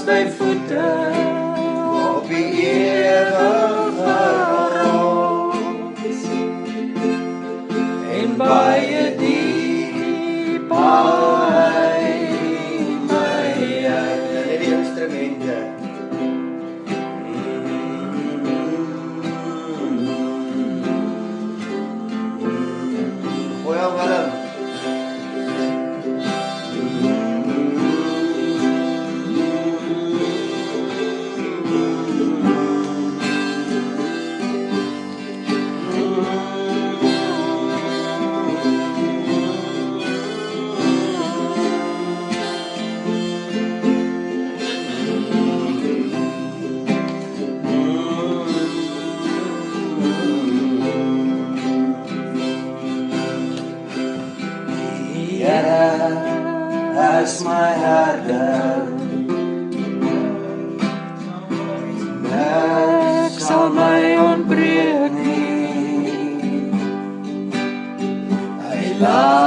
my voete op die ewige rots en baie diep hy my net die instrumente gooi al warm as my herder ek sal my ontbreek nie hy laat